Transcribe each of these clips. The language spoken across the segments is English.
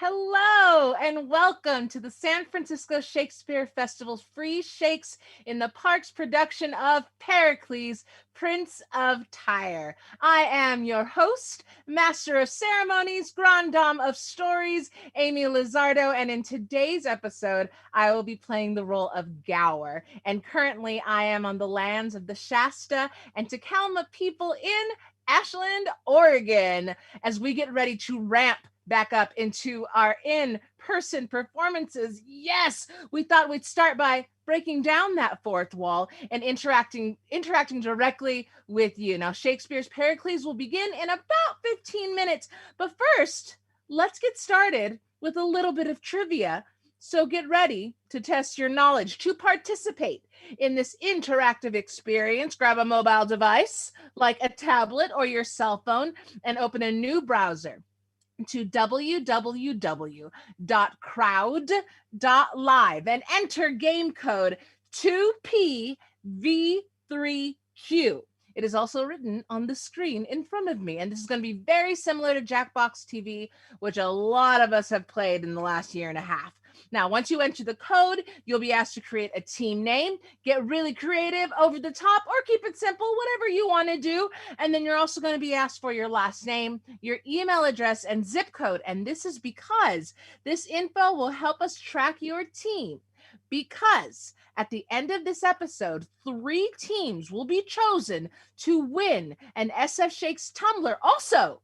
Hello and welcome to the San Francisco Shakespeare Festival's Free Shakes in the Parks production of Pericles, Prince of Tyre. I am your host, Master of Ceremonies, Grand Dame of Stories, Amy Lizardo, and in today's episode, I will be playing the role of Gower. And currently, I am on the lands of the Shasta and Tacoma people in Ashland, Oregon, as we get ready to ramp back up into our in-person performances. Yes, we thought we'd start by breaking down that fourth wall and interacting directly with you. Now, Shakespeare's Pericles will begin in about 15 minutes, but first, let's get started with a little bit of trivia. So get ready to test your knowledge. To participate in this interactive experience, grab a mobile device like a tablet or your cell phone and open a new browser to www.crowd.live and enter game code 2PV3Q. It is also written on the screen in front of me, and this is going to be very similar to Jackbox TV, which a lot of us have played in the last year and a half. Now, once you enter the code, you'll be asked to create a team name, get really creative, over the top, or keep it simple, whatever you want to do. And then you're also going to be asked for your last name, your email address, and zip code. And this is because this info will help us track your team. Because at the end of this episode, 3 teams will be chosen to win an SF Shakes tumbler. Also,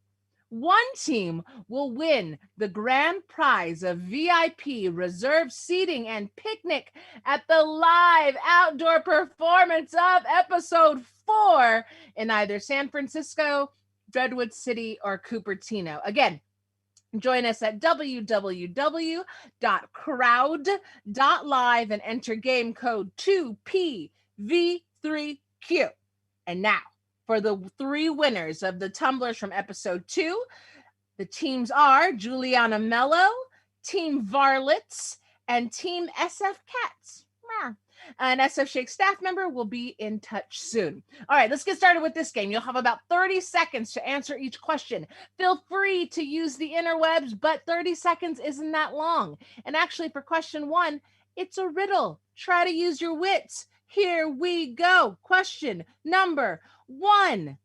one team will win the grand prize of VIP reserved seating and picnic at the live outdoor performance of episode 4 in either San Francisco, Redwood City, or Cupertino. Again, join us at www.crowd.live and enter game code 2PV3Q. And now, for the 3 winners of the tumblers from episode 2, the teams are Juliana Mello, Team Varlets, and Team SF Cats. An SF Shake staff member will be in touch soon. All right, let's get started with this game. You'll have about 30 seconds to answer each question. Feel free to use the interwebs, but 30 seconds isn't that long. And actually, for question 1, it's a riddle. Try to use your wits. Here we go. Question number 1.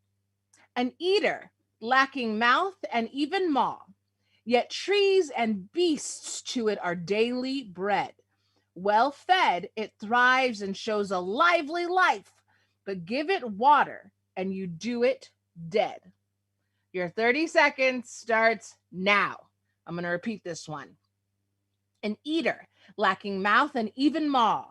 An eater lacking mouth and even maw, yet trees and beasts to it are daily bread. Well fed, it thrives and shows a lively life, but give it water and you do it dead. Your 30 seconds starts now. I'm going to repeat this one. An eater lacking mouth and even maw,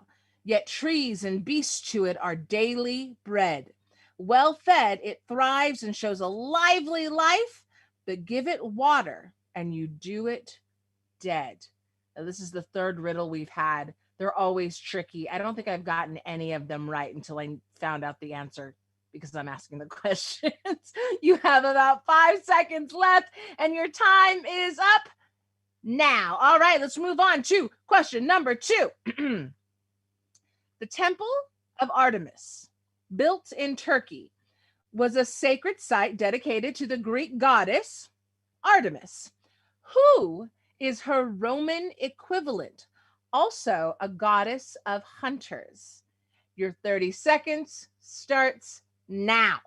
yet trees and beasts to it are daily bread. Well fed, it thrives and shows a lively life, but give it water and you do it dead. Now, this is the 3rd riddle we've had. They're always tricky. I don't think I've gotten any of them right until I found out the answer because I'm asking the questions. You have about 5 seconds left and your time is up now. All right, let's move on to question number 2. The Temple of Artemis, built in Turkey, was a sacred site dedicated to the Greek goddess Artemis. Who is her Roman equivalent, also a goddess of hunters? Your 30 seconds starts now.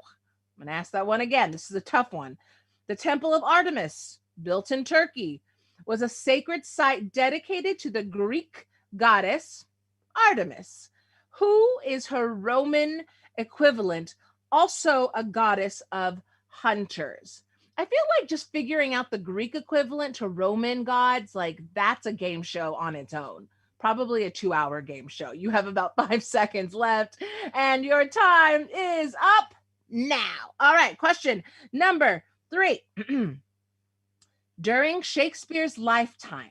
I'm going to ask that one again. This is a tough one. The Temple of Artemis, built in Turkey, was a sacred site dedicated to the Greek goddess Artemis. Who is her Roman equivalent, also a goddess of hunters? I feel like just figuring out the Greek equivalent to Roman gods, like that's a game show on its own. Probably a 2-hour game show. You have about 5 seconds left and your time is up now. All right, question number 3. During Shakespeare's lifetime,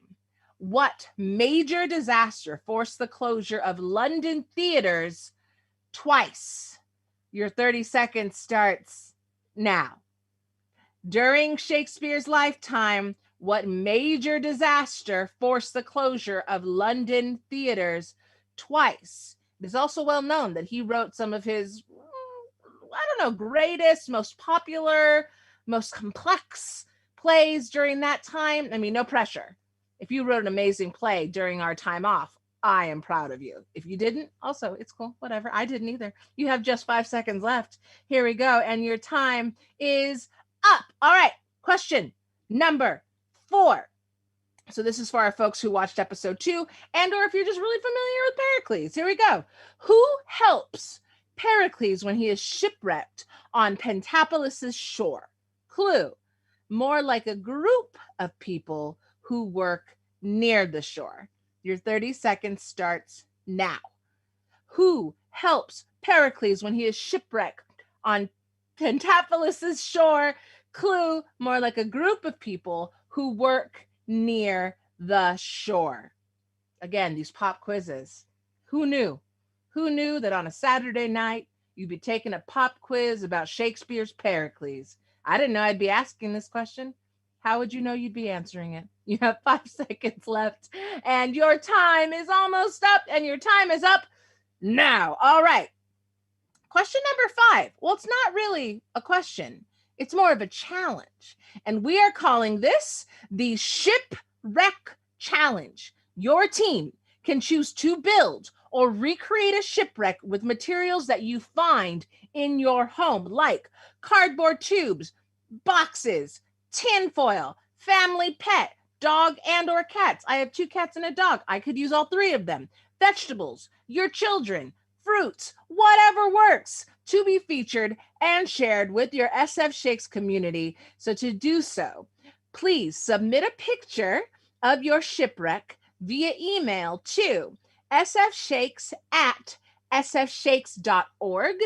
what major disaster forced the closure of London theaters twice? Your 30 seconds starts now. During Shakespeare's lifetime, what major disaster forced the closure of London theaters twice? It is also well known that he wrote some of his, greatest, most popular, most complex plays during that time. I mean, no pressure. If you wrote an amazing play during our time off, I am proud of you. If you didn't, also, it's cool, whatever. I didn't either. You have just 5 seconds left. Here we go. And your time is up. All right. Question number 4. So this is for our folks who watched episode 2, and or if you're just really familiar with Pericles. Here we go. Who helps Pericles when he is shipwrecked on Pentapolis' shore? Clue: more like a group of people who work near the shore. Your 30 seconds starts now. Who helps Pericles when he is shipwrecked on Pentapolis' shore? Clue: more like a group of people who work near the shore. Again, these pop quizzes. Who knew? Who knew that on a Saturday night you'd be taking a pop quiz about Shakespeare's Pericles? I didn't know I'd be asking this question. How would you know you'd be answering it? You have 5 seconds left, and your time is almost up, and your time is up now. All right. Question number 5. Well, it's not really a question. It's more of a challenge. And we are calling this the Shipwreck Challenge. Your team can choose to build or recreate a shipwreck with materials that you find in your home, like cardboard tubes, boxes, tinfoil, family pet, dog and or cats. I have 2 cats and a dog. I could use all 3 of them. Vegetables, your children, fruits, whatever works, to be featured and shared with your SF Shakes community. So to do so, please submit a picture of your shipwreck via email to sfshakes@sfshakes.org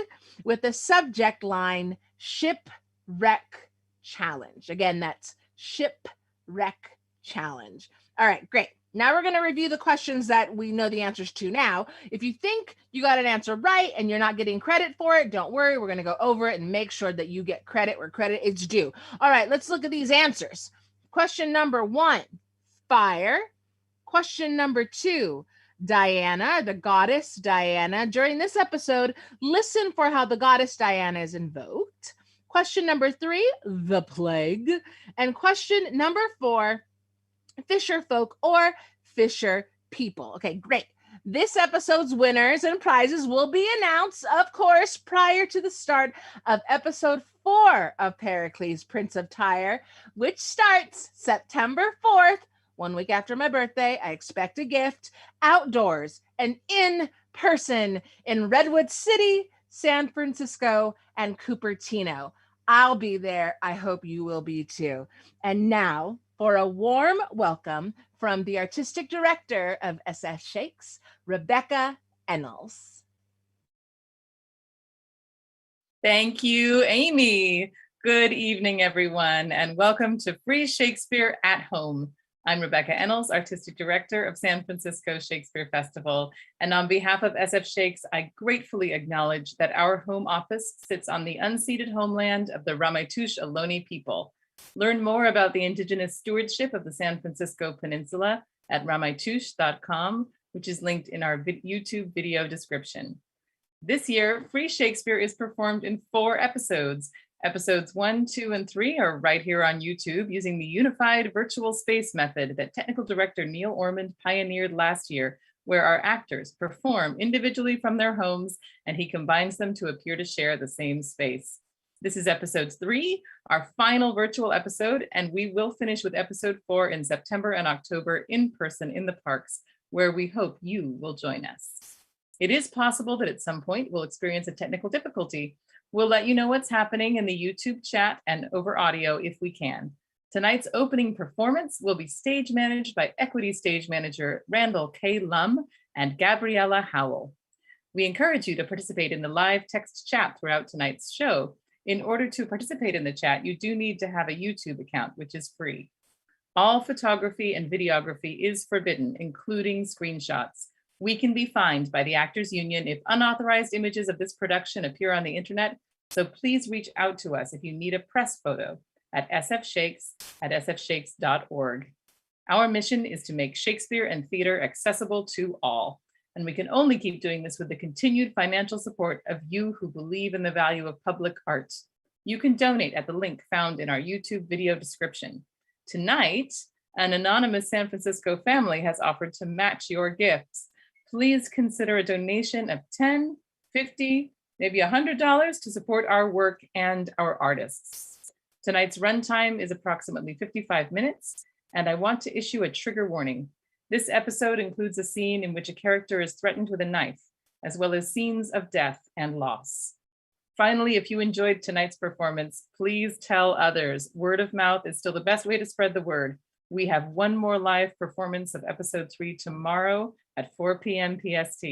with the subject line Shipwreck Challenge. Again, that's Shipwreck Challenge. All right, great. Now we're going to review the questions that we know the answers to now. If you think you got an answer right and you're not getting credit for it, don't worry. We're going to go over it and make sure that you get credit where credit is due. All right, let's look at these answers. Question number 1, fire. Question number 2, Diana, the goddess Diana. During this episode, listen for how the goddess Diana is invoked. Question number 3, the plague. And question number 4, fisher folk or fisher people. Okay, great. This episode's winners and prizes will be announced, of course, prior to the start of episode 4 of Pericles, Prince of Tyre, which starts September 4th, 1 week after my birthday. I expect a gift outdoors and in person in Redwood City, San Francisco, and Cupertino. I'll be there. I hope you will be too. And now, for a warm welcome from the artistic director of SF Shakes, Rebecca Ennals. Thank you, Amy. Good evening, everyone, and welcome to Free Shakespeare at Home. I'm Rebecca Ennals, artistic director of San Francisco Shakespeare Festival. And on behalf of SF Shakes, I gratefully acknowledge that our home office sits on the unceded homeland of the Ramaytush Ohlone people. Learn more about the Indigenous stewardship of the San Francisco Peninsula at ramaytush.com, which is linked in our YouTube video description. This year, Free Shakespeare is performed in 4 episodes. Episodes 1, 2, and 3 are right here on YouTube using the unified virtual space method that technical director Neil Ormond pioneered last year, where our actors perform individually from their homes and he combines them to appear to share the same space. This is episode 3, our final virtual episode, and we will finish with episode 4 in September and October in person in the parks, where we hope you will join us. It is possible that at some point we'll experience a technical difficulty. We'll let you know what's happening in the YouTube chat and over audio if we can. Tonight's opening performance will be stage managed by Equity Stage Manager Randall K. Lum and Gabriella Howell. We encourage you to participate in the live text chat throughout tonight's show. In order to participate in the chat, you do need to have a YouTube account, which is free. All photography and videography is forbidden, including screenshots. We can be fined by the Actors Union if unauthorized images of this production appear on the internet, so please reach out to us if you need a press photo at sfshakes@sfshakes.org. Our mission is to make Shakespeare and theater accessible to all, and we can only keep doing this with the continued financial support of you who believe in the value of public art. You can donate at the link found in our YouTube video description. Tonight, An anonymous San Francisco family has offered to match your gifts. Please consider a donation of $10, $50, maybe $100 to support our work and our artists. Tonight's runtime is approximately 55 minutes, and I want to issue a trigger warning. This episode includes a scene in which a character is threatened with a knife, as well as scenes of death and loss. Finally, if you enjoyed tonight's performance, please tell others. Word of mouth is still the best way to spread the word. We have one more live performance of episode 3 tomorrow at 4 p.m. PST.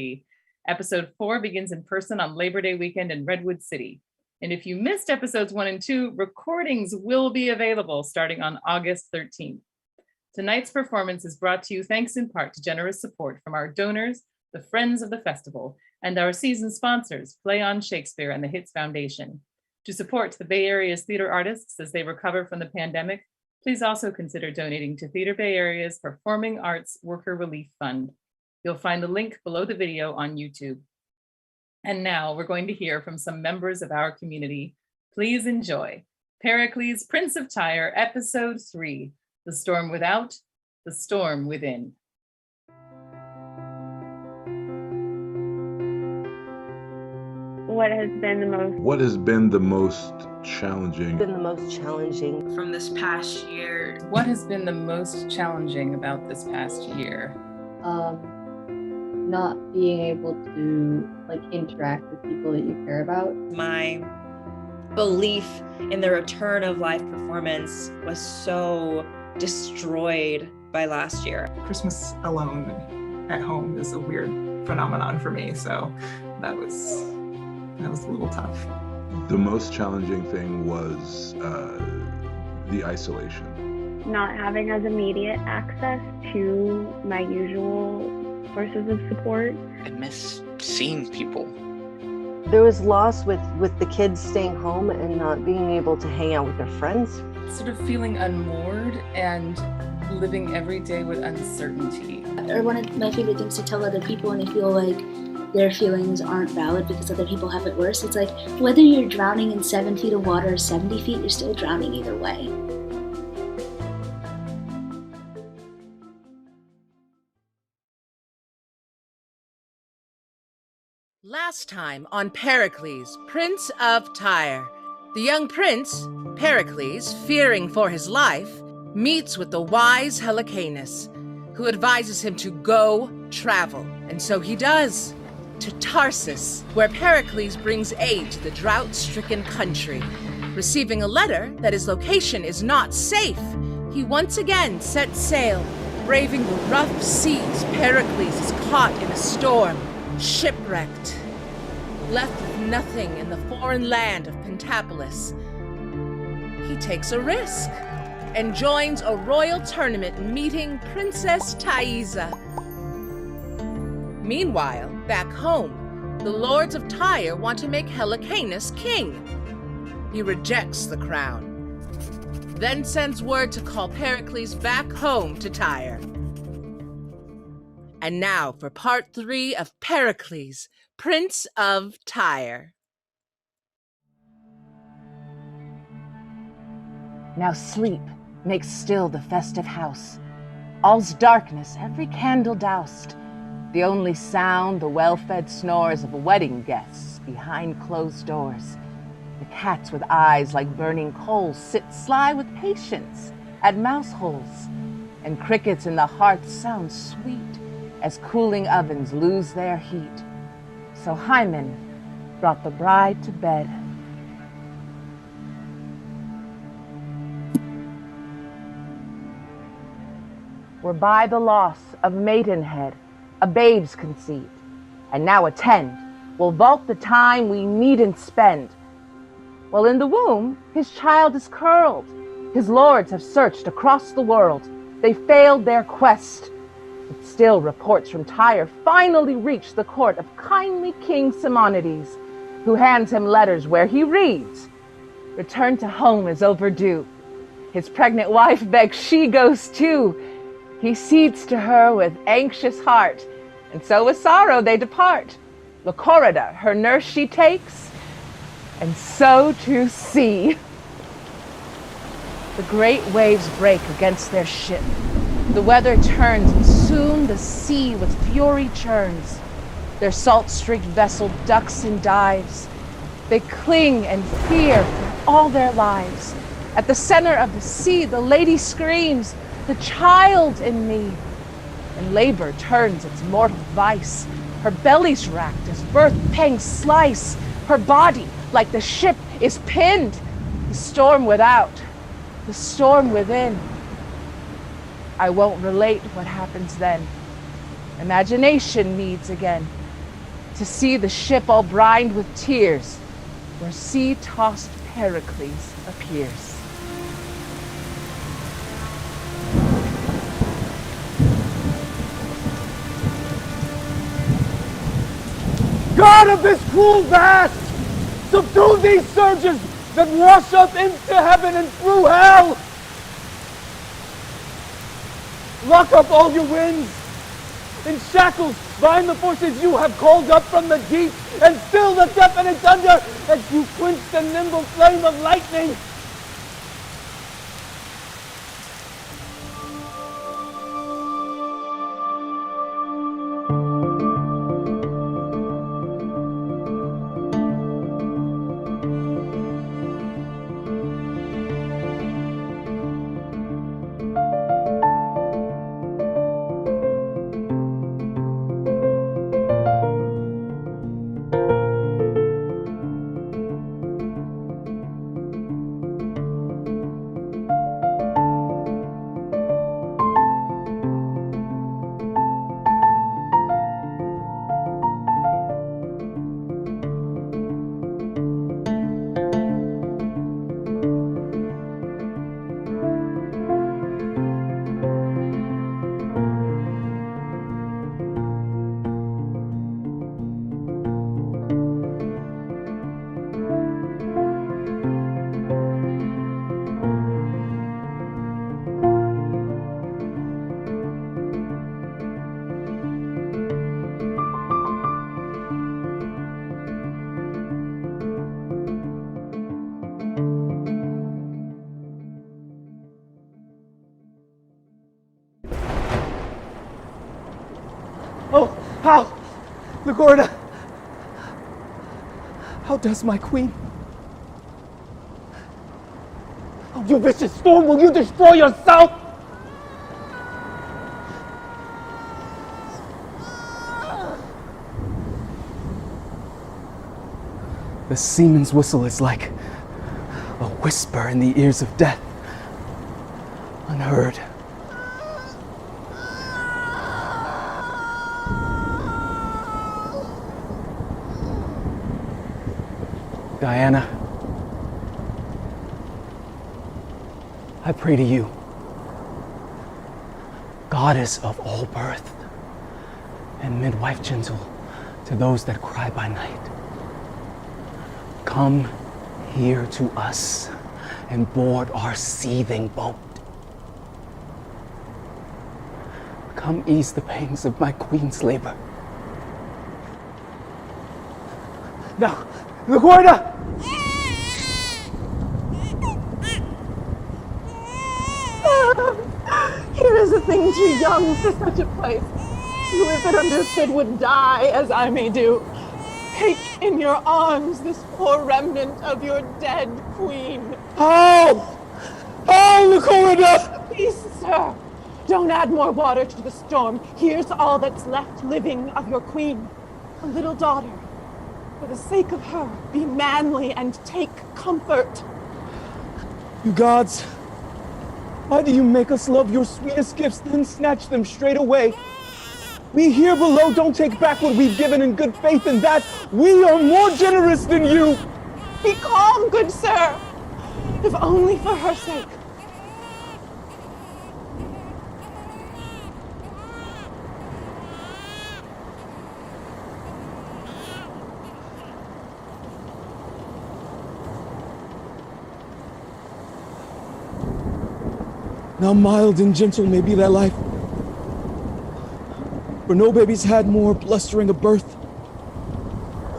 Episode 4 begins in person on Labor Day weekend in Redwood City. And if you missed episodes 1 and 2, recordings will be available starting on August 13th. Tonight's performance is brought to you thanks in part to generous support from our donors, the Friends of the Festival, and our season sponsors, Play on Shakespeare and the Hits Foundation. To support the Bay Area's theater artists as they recover from the pandemic, please also consider donating to Theater Bay Area's Performing Arts Worker Relief Fund. You'll find the link below the video on YouTube. And now we're going to hear from some members of our community. Please enjoy Pericles, Prince of Tyre, Episode 3, The Storm Without, The Storm Within. What has been the most challenging? From this past year. What has been the most challenging about this past year? Not being able to interact with people that you care about. My belief in the return of live performance was so destroyed by last year. Christmas alone at home is a weird phenomenon for me, so that was a little tough. The most challenging thing was the isolation. Not having as immediate access to my usual sources of support. I miss seeing people. There was loss with the kids staying home and not being able to hang out with their friends. Sort of feeling unmoored and living every day with uncertainty. Or one of my favorite things to tell other people when they feel like their feelings aren't valid because other people have it worse. It's like, whether you're drowning in 7 feet of water or 70 feet, you're still drowning either way. Last time on Pericles, Prince of Tyre. The young prince, Pericles, fearing for his life, meets with the wise Helicanus, who advises him to go travel. And so he does. To Tarsus, where Pericles brings aid to the drought-stricken country. Receiving a letter that his location is not safe, he once again sets sail. Braving the rough seas, Pericles is caught in a storm, shipwrecked, left with nothing in the foreign land of Pentapolis. He takes a risk and joins a royal tournament meeting Princess Thaisa. Meanwhile, back home, the lords of Tyre want to make Helicanus king. He rejects the crown, then sends word to call Pericles back home to Tyre. And now for part 3 of Pericles, Prince of Tyre. Now sleep makes still the festive house. All's darkness, every candle doused. The only sound, the well-fed snores of wedding guests behind closed doors. The cats with eyes like burning coals sit sly with patience at mouse holes. And crickets in the hearth sound sweet as cooling ovens lose their heat. So Hymen brought the bride to bed. We're by the loss of maidenhead, a babe's conceived, and now attend, will vault the time we needn't spend. While in the womb, his child is curled. His lords have searched across the world. They failed their quest. But still reports from Tyre finally reach the court of kindly King Simonides, who hands him letters where he reads, "Return to home is overdue." His pregnant wife begs she goes too. He cedes to her with anxious heart, and so with sorrow they depart. Lycorida, her nurse she takes, and so to sea. The great waves break against their ship. The weather turns, and soon the sea with fury churns. Their salt-streaked vessel ducks and dives. They cling and fear for all their lives. At the center of the sea, the lady screams, "The child in me!" And labor turns its mortal vice. Her belly's racked as birth pangs slice. Her body, like the ship, is pinned. The storm without, the storm within. I won't relate what happens then. Imagination needs again to see the ship all brined with tears, where sea-tossed Pericles appears. God of this cruel vast, subdue these surges that wash us into heaven and through hell. Lock up all your winds. In shackles, bind the forces you have called up from the deep, and still the deafening thunder as you quench the nimble flame of lightning. Oh, how? Lagorda! How does my queen? Oh, you vicious storm, will you destroy yourself? The seaman's whistle is like a whisper in the ears of death, unheard. Diana, I pray to you, goddess of all birth, and midwife gentle to those that cry by night. Come here to us and board our seething boat. Come ease the pangs of my queen's labor. Now, Lagorda! Here is a thing too young for such a place, who if it understood would die as I may do. Take in your arms this poor remnant of your dead queen. Oh! Oh, Lagorda! Please, sir, don't add more water to the storm. Here's all that's left living of your queen, a little daughter. For the sake of her, be manly and take comfort. You gods, why do you make us love your sweetest gifts, then snatch them straight away? We here below don't take back what we've given in good faith, and that we are more generous than you. Be calm, good sir, if only for her sake. Now mild and gentle may be thy life, for no baby's had more blustering a birth.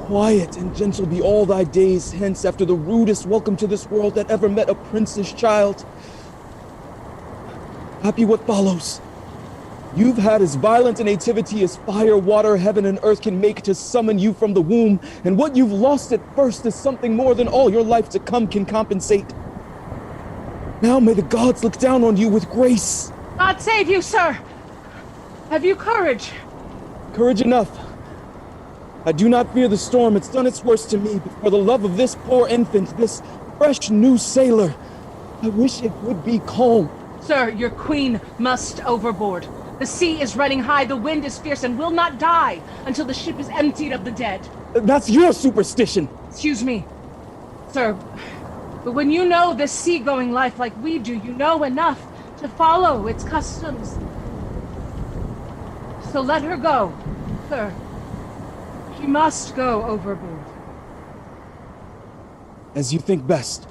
Quiet and gentle be all thy days hence, after the rudest welcome to this world that ever met a prince's child. Happy what follows. You've had as violent a nativity as fire, water, heaven, and earth can make to summon you from the womb, and what you've lost at first is something more than all your life to come can compensate. Now may the gods look down on you with grace. God save you, sir! Have you courage? Courage enough. I do not fear the storm, it's done its worst to me, but for the love of this poor infant, this fresh new sailor, I wish it would be calm. Sir, your queen must overboard. The sea is running high, the wind is fierce, and will not die until the ship is emptied of the dead. That's your superstition. Excuse me, sir, but when you know this seagoing life like we do, you know enough to follow its customs. So let her go, sir. She must go overboard. As you think best.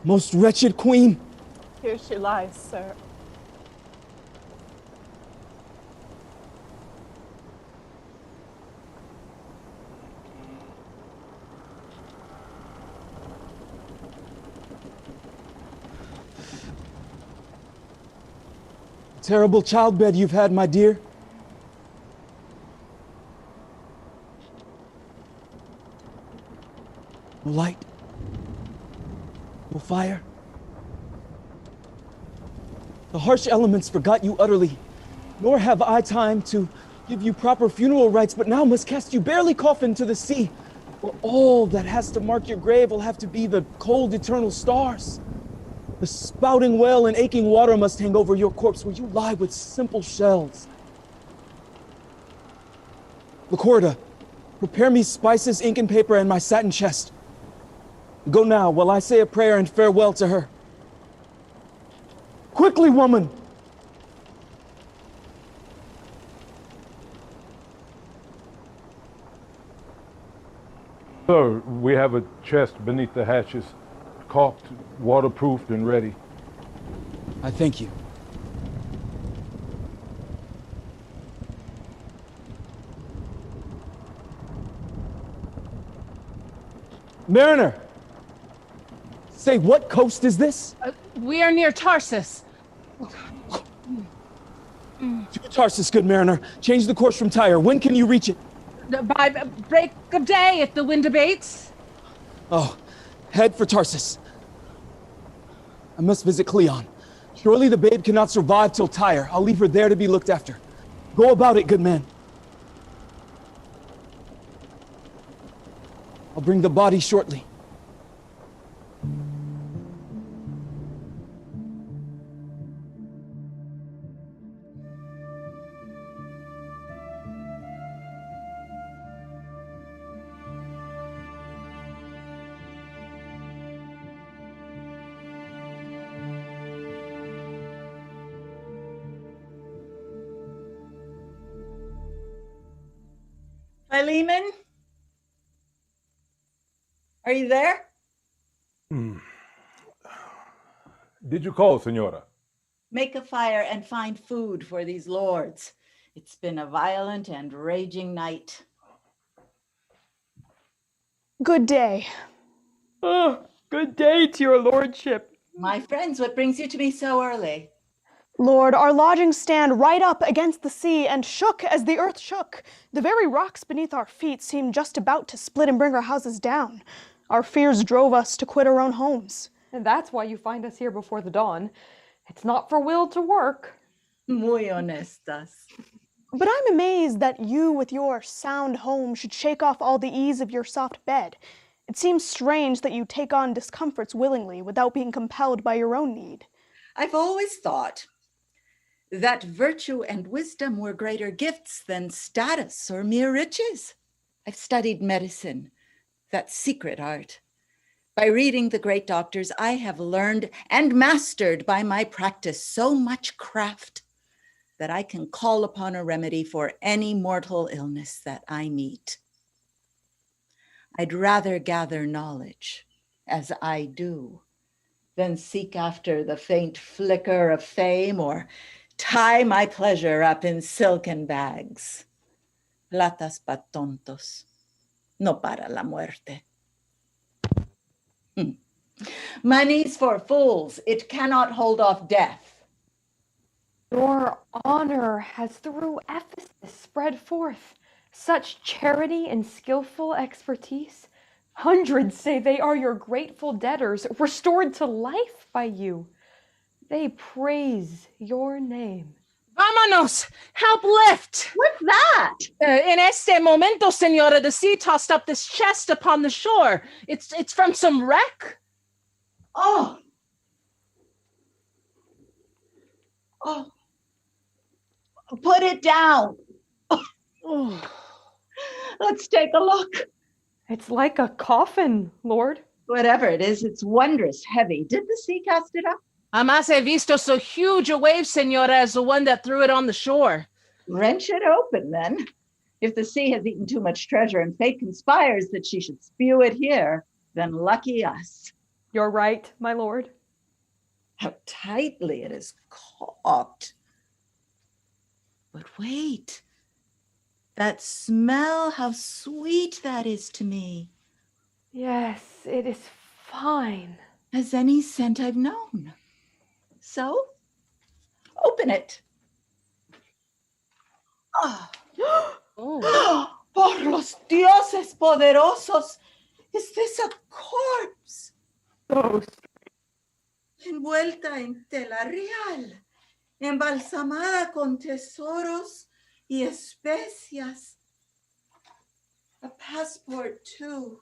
Most wretched queen. Here she lies, sir. Terrible childbed you've had, my dear. No light. No fire. The harsh elements forgot you utterly, nor have I time to give you proper funeral rites, but now must cast you barely coffin to the sea, where all that has to mark your grave will have to be the cold eternal stars. The spouting well and aching water must hang over your corpse where you lie with simple shells. Lacorda, prepare me spices, ink, and paper, and my satin chest. Go now, while I say a prayer and farewell to her. Quickly, woman! Sir, we have a chest beneath the hatches, caulked, waterproofed, and ready. I thank you. Mariner! Say, what coast is this? We are near Tarsus. To Tarsus, good mariner. Change the course from Tyre. When can you reach it? By break of day, if the wind abates. Oh, head for Tarsus. I must visit Cleon. Surely the babe cannot survive till Tyre. I'll leave her there to be looked after. Go about it, good man. I'll bring the body shortly. Philemon? Are you there? Did you call, Senora? Make a fire and find food for these lords. It's been a violent and raging night. Good day. Oh, good day to your lordship. My friends, what brings you to me so early? Lord, our lodgings stand right up against the sea and shook as the earth shook. The very rocks beneath our feet seemed just about to split and bring our houses down. Our fears drove us to quit our own homes. And that's why you find us here before the dawn. It's not for will to work. Muy honestas. But I'm amazed that you, with your sound home, should shake off all the ease of your soft bed. It seems strange that you take on discomforts willingly without being compelled by your own need. I've always thought that virtue and wisdom were greater gifts than status or mere riches. I've studied medicine, that secret art. By reading the great doctors, I have learned and mastered by my practice so much craft that I can call upon a remedy for any mortal illness that I meet. I'd rather gather knowledge, as I do, than seek after the faint flicker of fame or tie my pleasure up in silken bags. Platas pa tontos, no para la muerte. Money's for fools. It cannot hold off death. Your honor has through Ephesus spread forth such charity and skillful expertise. Hundreds say they are your grateful debtors, restored to life by you. They praise your name. Vámonos! Help lift! What's that? In este momento, senora, the sea tossed up this chest upon the shore. It's from some wreck. Oh. Put it down. Oh. Let's take a look. It's like a coffin, Lord. Whatever it is, it's wondrous heavy. Did the sea cast it up? Jamás he visto so huge a wave, senora, as the one that threw it on the shore. Wrench it open, then. If the sea has eaten too much treasure and fate conspires that she should spew it here, then lucky us. You're right, my lord. How tightly it is caulked. But wait. That smell, how sweet that is to me. Yes, it is fine. As any scent I've known. So, open it. Oh. Por los dioses poderosos, is this a corpse? Oh. Envuelta en tela real, embalsamada con tesoros y especias. A passport, too.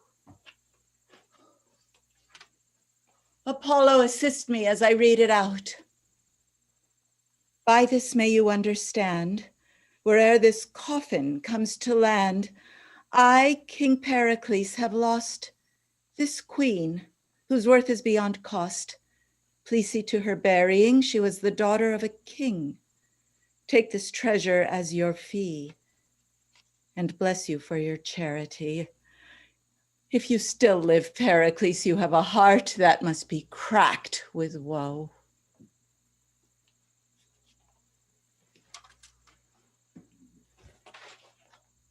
Apollo, assist me as I read it out. By this may you understand, where'er this coffin comes to land, I, King Pericles, have lost this queen, whose worth is beyond cost. Please see to her burying, she was the daughter of a king. Take this treasure as your fee, and bless you for your charity. If you still live, Pericles, you have a heart that must be cracked with woe.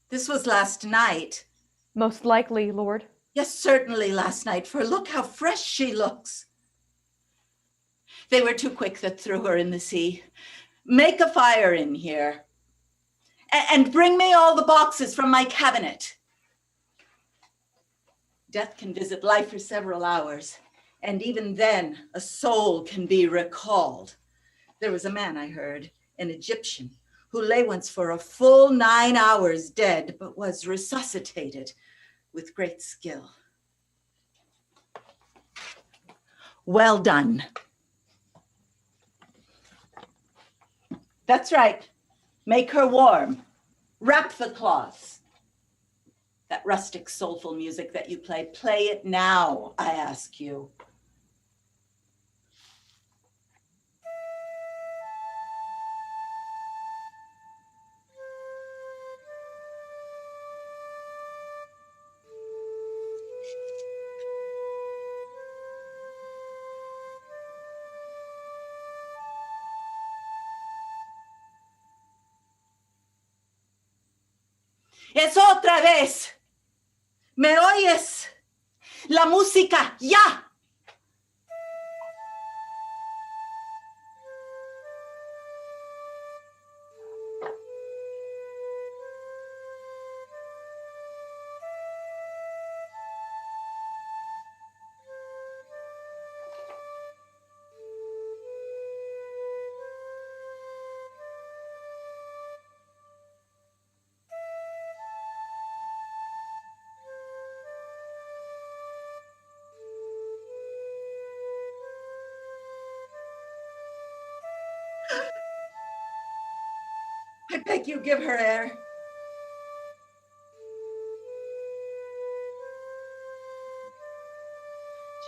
This was last night. Most likely, Lord. Yes, certainly last night, for look how fresh she looks. They were too quick that threw her in the sea. Make a fire in here. And bring me all the boxes from my cabinet. Death can visit life for several hours, and even then, a soul can be recalled. There was a man I heard, an Egyptian, who lay once for a full 9 hours dead, but was resuscitated with great skill. Well done. That's right. Make her warm. Wrap the cloths. That rustic, soulful music that you play it now, I ask you. Es otra vez. ¿Me oyes? La música, ya. I beg you, give her air.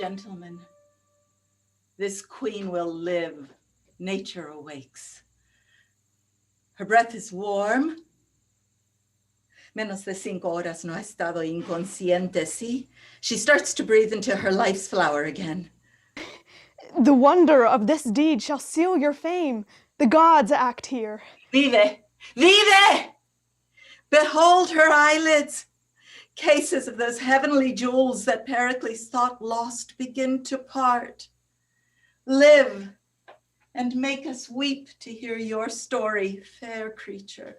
Gentlemen, this queen will live. Nature awakes. Her breath is warm. Menos de 5 horas no ha estado inconsciente, see? She starts to breathe into her life's flower again. The wonder of this deed shall seal your fame. The gods act here. Vive! Vive! Behold her eyelids! Cases of those heavenly jewels that Pericles thought lost begin to part. Live and make us weep to hear your story, fair creature.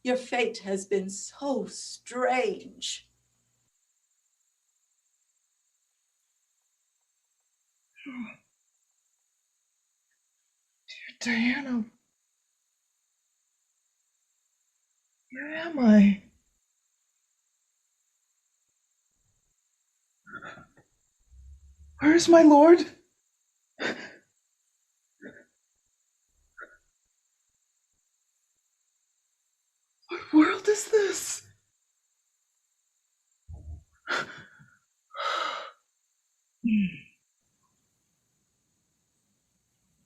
Your fate has been so strange. Dear Diana, where am I? Where is my lord? What world is this?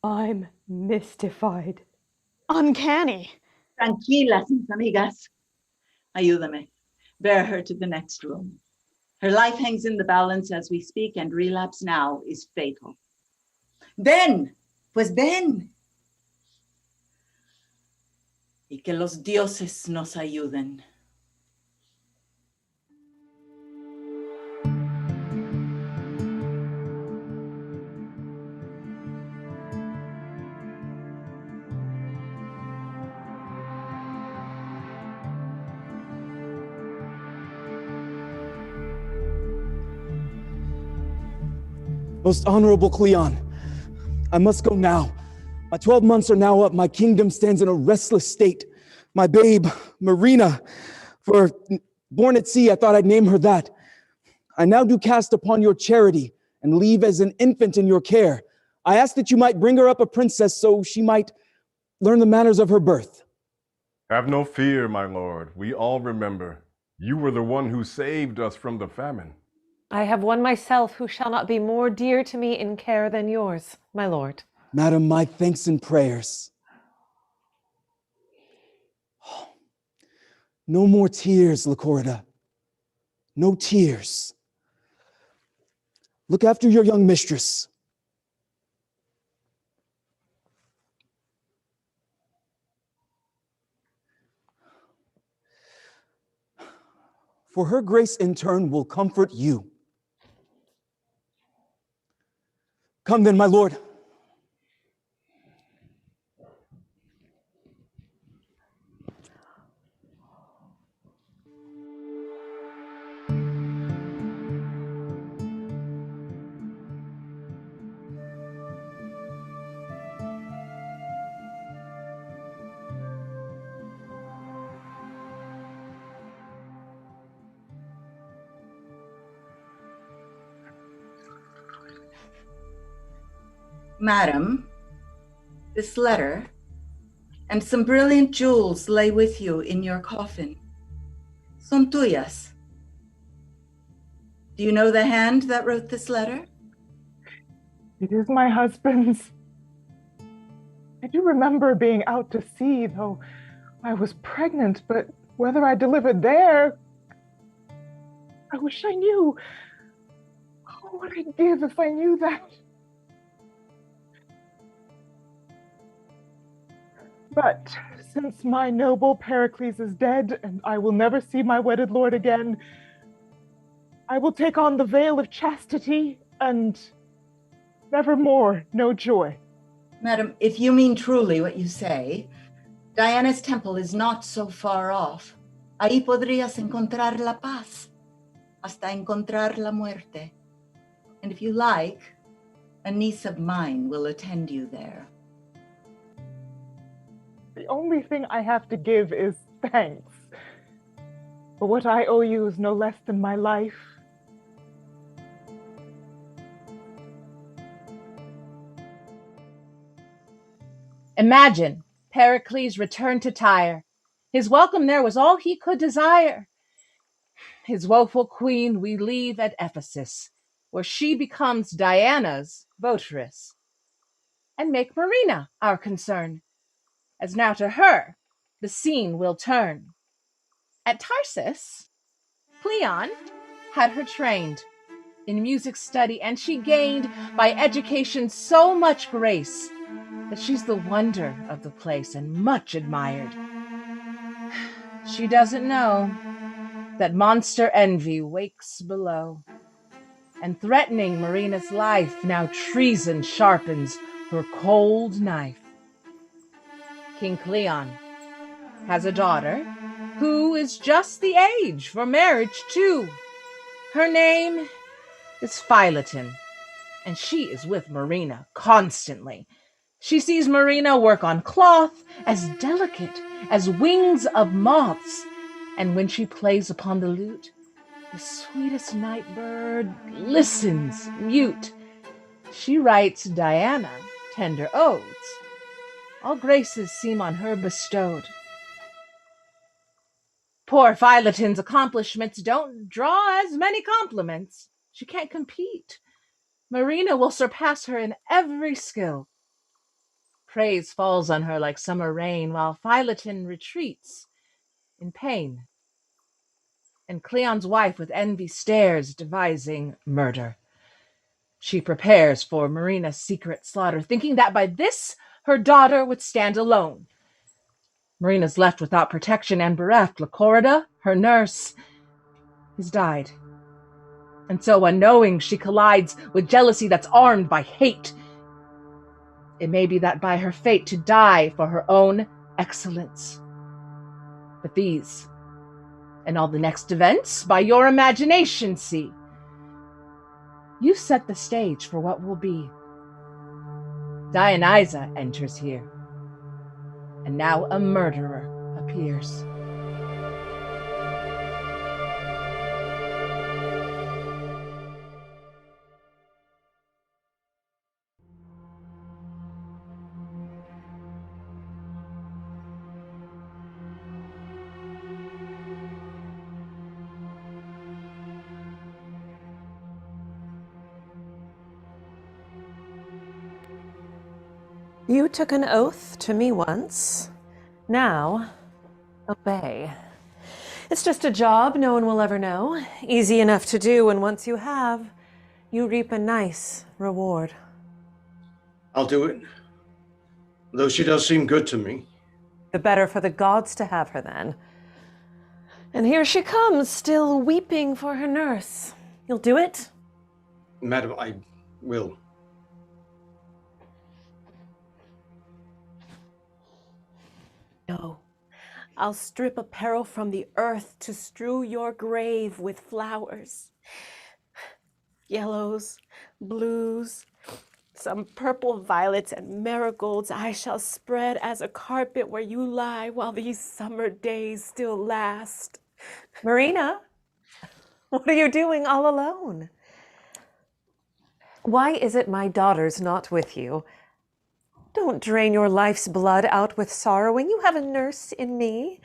I'm mystified. Uncanny. Tranquilas, mis amigas. Ayúdame. Bear her to the next room. Her life hangs in the balance as we speak, and relapse now is fatal. Ven, pues ven. Y que los dioses nos ayuden. Most honorable Cleon, I must go now. My 12 months are now up. My kingdom stands in a restless state. My babe, Marina, for born at sea, I thought I'd name her that. I now do cast upon your charity and leave as an infant in your care. I ask that you might bring her up a princess so she might learn the manners of her birth. Have no fear, my lord. We all remember. You were the one who saved us from the famine. I have one myself who shall not be more dear to me in care than yours, my lord. Madam, my thanks and prayers. No more tears, Lycorida. No tears. Look after your young mistress. For her grace in turn will comfort you. Come then, my lord. Madam, this letter and some brilliant jewels lay with you in your coffin. Son tuyas. Do you know the hand that wrote this letter? It is my husband's. I do remember being out to sea, though I was pregnant, but whether I delivered there, I wish I knew. Oh, what I'd give if I knew that. But since my noble Pericles is dead, and I will never see my wedded lord again, I will take on the veil of chastity and nevermore know joy. Madam, if you mean truly what you say, Diana's temple is not so far off. Ahí podrías encontrar la paz, hasta encontrar la muerte. And if you like, a niece of mine will attend you there. The only thing I have to give is thanks. But what I owe you is no less than my life. Imagine Pericles returned to Tyre. His welcome there was all he could desire. His woeful queen we leave at Ephesus, where she becomes Diana's votaress, and make Marina our concern, as now to her the scene will turn. At Tarsus, Cleon had her trained in music study, and she gained by education so much grace that she's the wonder of the place and much admired. She doesn't know that monster envy wakes below, and threatening Marina's life, now treason sharpens her cold knife. King Cleon has a daughter who is just the age for marriage too. Her name is Leontyne, and she is with Marina constantly. She sees Marina work on cloth as delicate as wings of moths, and when she plays upon the lute, the sweetest night bird listens mute. She writes Diana tender odes. All graces seem on her bestowed. Poor Leontyne's accomplishments don't draw as many compliments. She can't compete. Marina will surpass her in every skill. Praise falls on her like summer rain, while Leontyne retreats in pain. And Cleon's wife with envy stares, devising murder. She prepares for Marina's secret slaughter, thinking that by this her daughter would stand alone. Marina's left without protection and bereft. Lycorida, her nurse, has died. And so, unknowing, she collides with jealousy that's armed by hate. It may be that by her fate to die for her own excellence. But these, and all the next events, by your imagination see. You set the stage for what will be. Dionyza enters here, and now a murderer appears. You took an oath to me once. Now, obey. It's just a job no one will ever know. Easy enough to do, and once you have, you reap a nice reward. I'll do it. Though she does seem good to me. The better for the gods to have her then. And here she comes, still weeping for her nurse. You'll do it? Madam, I will. No. I'll strip apparel from the earth to strew your grave with flowers. Yellows, blues, some purple violets and marigolds I shall spread as a carpet where you lie while these summer days still last. Marina, what are you doing all alone? Why is it my daughter's not with you? Don't drain your life's blood out with sorrowing. You have a nurse in me.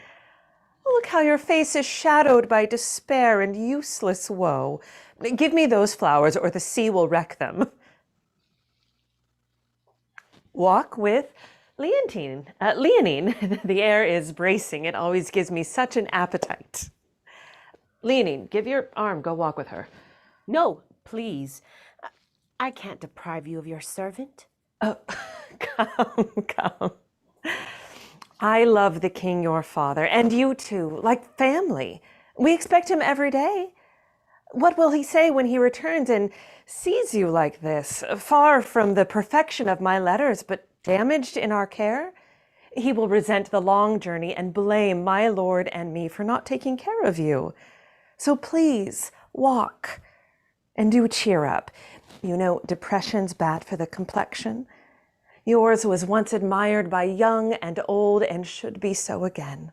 Look how your face is shadowed by despair and useless woe. Give me those flowers or the sea will wreck them. Walk with Leontyne. The air is bracing. It always gives me such an appetite. Leontyne, give your arm. Go walk with her. No, please. I can't deprive you of your servant. Oh, come. I love the king, your father, and you too, like family. We expect him every day. What will he say when he returns and sees you like this, far from the perfection of my letters, but damaged in our care? He will resent the long journey and blame my lord and me for not taking care of you. So please, walk, and do cheer up. You know, depression's bad for the complexion. Yours was once admired by young and old and should be so again.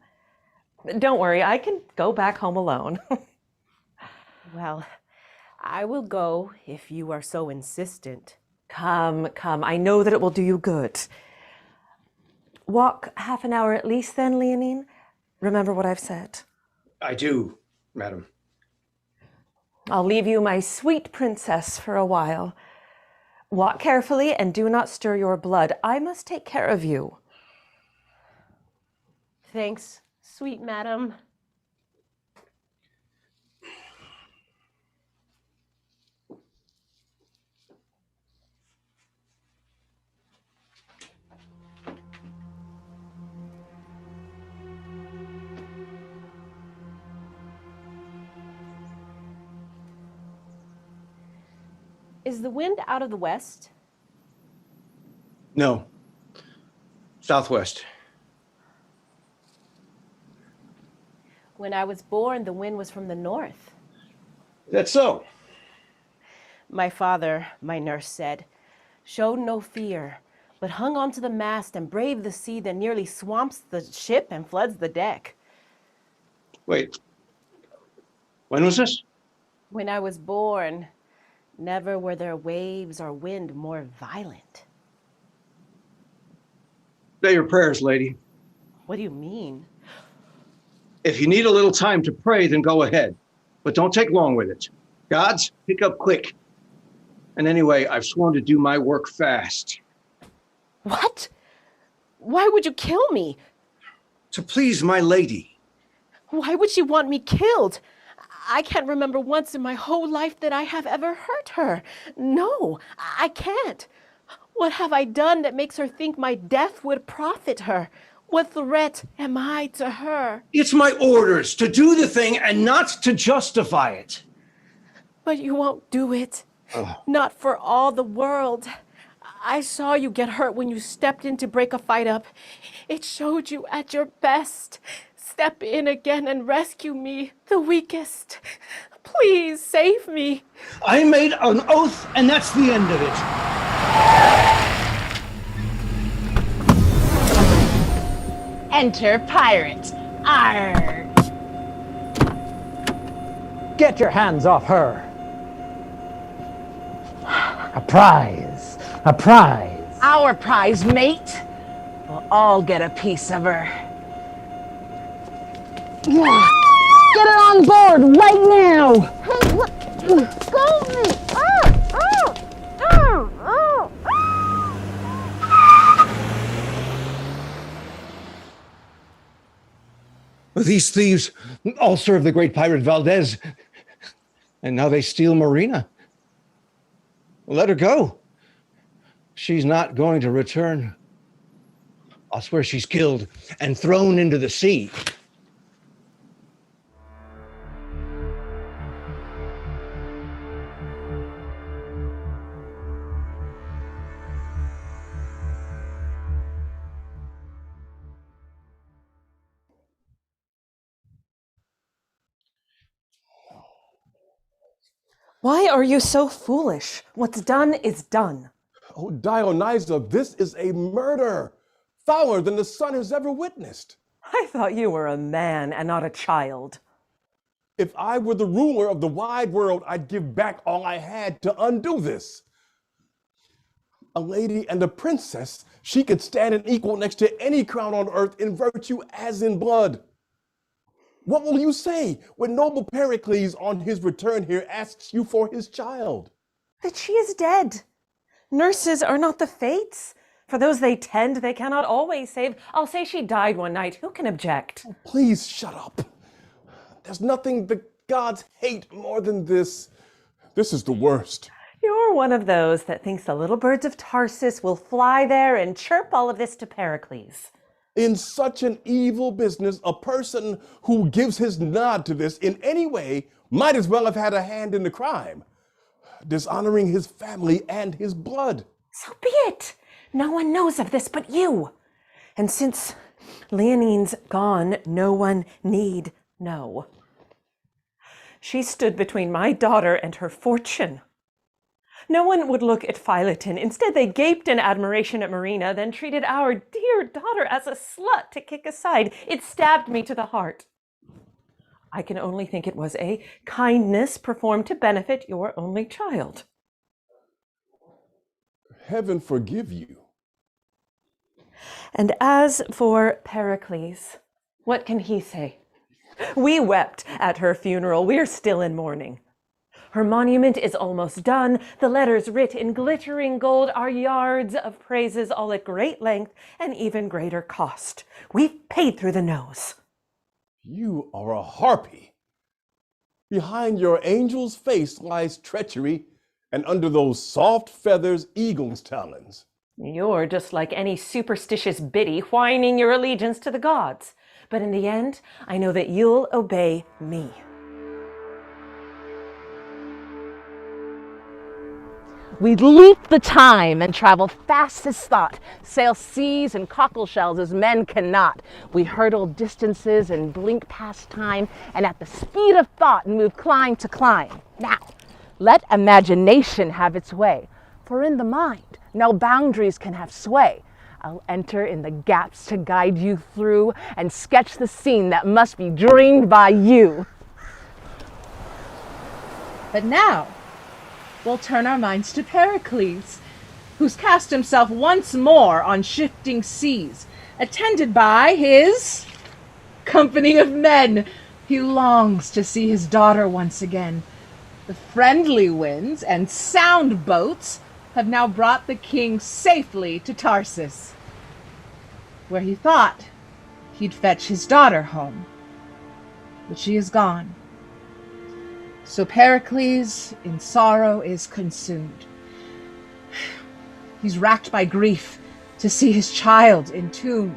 Don't worry, I can go back home alone. Well, I will go if you are so insistent. Come, I know that it will do you good. Walk half an hour at least then, Leontyne. Remember what I've said. I do, madam. I'll leave you my sweet princess for a while. Walk carefully and do not stir your blood. I must take care of you. Thanks, sweet madam. Is the wind out of the west? No. Southwest. When I was born, the wind was from the north. That's so. My father, my nurse said, showed no fear, but hung onto the mast and braved the sea that nearly swamps the ship and floods the deck. Wait. When was this? When I was born, never were there waves or wind more violent. Say your prayers, lady. What do you mean? If you need a little time to pray, then go ahead. But don't take long with it. Gods, pick up quick. And anyway, I've sworn to do my work fast. What? Why would you kill me? To please my lady. Why would she want me killed? I can't remember once in my whole life that I have ever hurt her. No, I can't. What have I done that makes her think my death would profit her? What threat am I to her? It's my orders to do the thing and not to justify it. But you won't do it. Not for all the world. I saw you get hurt when you stepped in to break a fight up. It showed you at your best. Step in again and rescue me, the weakest. Please save me. I made an oath, and that's the end of it. Enter pirate. Arr! Get your hands off her. A prize. A prize. Our prize, mate. We'll all get a piece of her. Get her on board right now! Hey, look! Scold me! These thieves all serve the great pirate Valdez, and now they steal Marina. Let her go. She's not going to return. I'll swear she's killed and thrown into the sea. Why are you so foolish? What's done is done. Oh, Dionyza, this is a murder, fouler than the sun has ever witnessed. I thought you were a man and not a child. If I were the ruler of the wide world, I'd give back all I had to undo this. A lady and a princess, she could stand an equal next to any crown on earth in virtue as in blood. What will you say when noble Pericles on his return here asks you for his child? That she is dead. Nurses are not the fates. For those they tend, they cannot always save. I'll say she died one night. Who can object? Oh, please shut up. There's nothing the gods hate more than this. This is the worst. You're one of those that thinks the little birds of Tarsus will fly there and chirp all of this to Pericles. In such an evil business, a person who gives his nod to this in any way might as well have had a hand in the crime, dishonoring his family and his blood. So be it. No one knows of this but you. And since Leontyne's gone, no one need know. She stood between my daughter and her fortune. No one would look at Philoten. Instead, they gaped in admiration at Marina, then treated our dear daughter as a slut to kick aside. It stabbed me to the heart. I can only think it was a kindness performed to benefit your only child. Heaven forgive you. And as for Pericles, what can he say? We wept at her funeral. We're still in mourning. Her monument is almost done. The letters writ in glittering gold are yards of praises, all at great length and even greater cost. We've paid through the nose. You are a harpy. Behind your angel's face lies treachery, and under those soft feathers, eagle's talons. You're just like any superstitious biddy whining your allegiance to the gods. But in the end, I know that you'll obey me. We leap the time and travel fast as thought, sail seas and cockle shells as men cannot. We hurdle distances and blink past time, and at the speed of thought move climb to climb. Now, let imagination have its way, for in the mind no boundaries can have sway. I'll enter in the gaps to guide you through and sketch the scene that must be dreamed by you. But now, we'll turn our minds to Pericles, who's cast himself once more on shifting seas, attended by his company of men. He longs to see his daughter once again. The friendly winds and sound boats have now brought the king safely to Tarsus, where he thought he'd fetch his daughter home. But she is gone. So Pericles in sorrow is consumed. He's racked by grief to see his child entombed.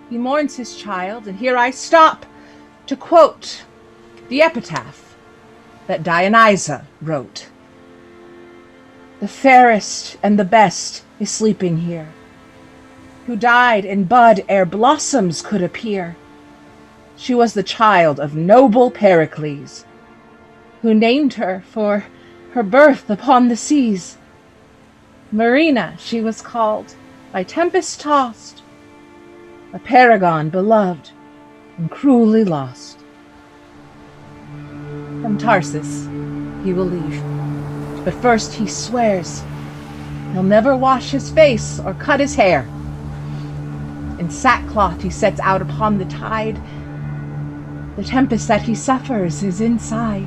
He mourns his child, and here I stop to quote the epitaph that Dionyza wrote. The fairest and the best is sleeping here, who died in bud ere blossoms could appear. She was the child of noble Pericles, who named her for her birth upon the seas. Marina she was called, by tempest tossed, a paragon beloved and cruelly lost. From Tarsus he will leave, but first he swears he'll never wash his face or cut his hair. In sackcloth he sets out upon the tide. The tempest that he suffers is inside.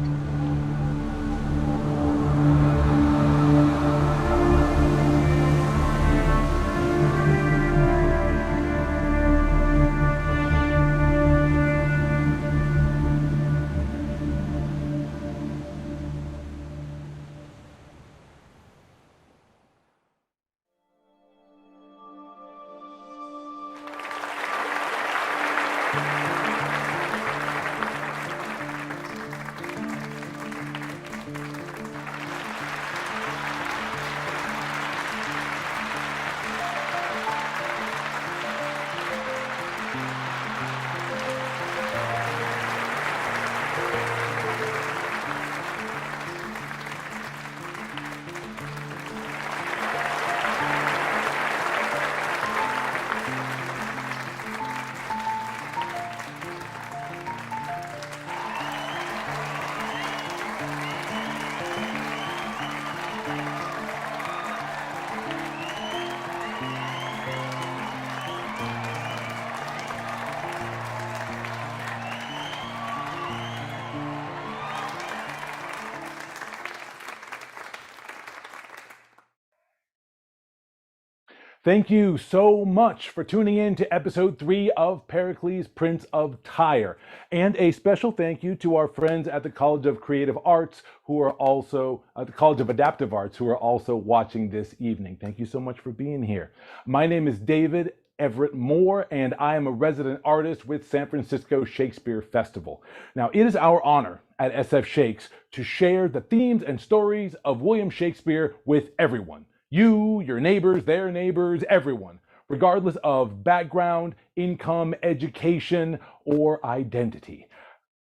Thank you so much for tuning in to episode 3 of Pericles, Prince of Tyre. And a special thank you to our friends at the College of Creative Arts who are also, the College of Adaptive Arts, who are also watching this evening. Thank you so much for being here. My name is David Everett Moore, and I am a resident artist with San Francisco Shakespeare Festival. Now, it is our honor at SF Shakes to share the themes and stories of William Shakespeare with everyone. You, your neighbors, their neighbors, everyone, regardless of background, income, education, or identity.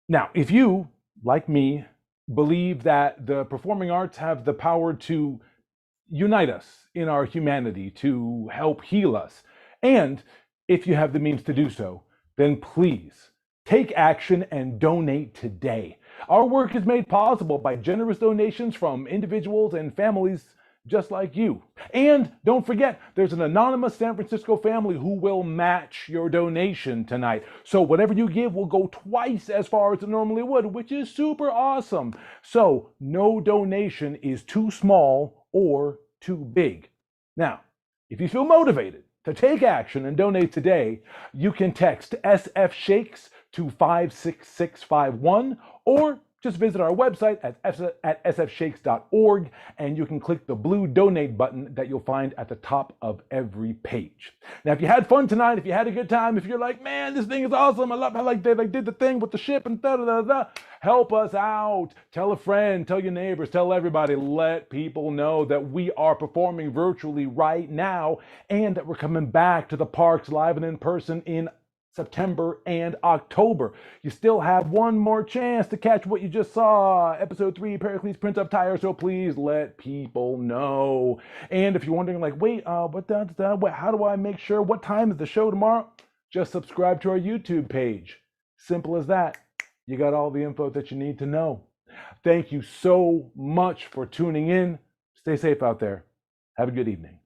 Now, if you, like me, believe that the performing arts have the power to unite us in our humanity, to help heal us, and if you have the means to do so, then please take action and donate today. Our work is made possible by generous donations from individuals and families just like you. And don't forget, there's an anonymous San Francisco family who will match your donation tonight. So whatever you give will go twice as far as it normally would, which is super awesome. So no donation is too small or too big. Now, if you feel motivated to take action and donate today, you can text SF Shakes to 56651, or just visit our website at sfshakes.org, and you can click the blue donate button that you'll find at the top of every page. Now, if you had fun tonight, if you had a good time, if you're like, man, this thing is awesome, I love how they did the thing with the ship and da-da-da-da, help us out. Tell a friend, tell your neighbors, tell everybody. Let people know that we are performing virtually right now and that we're coming back to the parks live and in person in September and October. You still have one more chance to catch what you just saw. Episode 3, Pericles, Prince of Tyre, so please let people know. And if you're wondering, like, wait, how do I make sure, what time is the show tomorrow? Just subscribe to our YouTube page. Simple as that. You got all the info that you need to know. Thank you so much for tuning in. Stay safe out there. Have a good evening.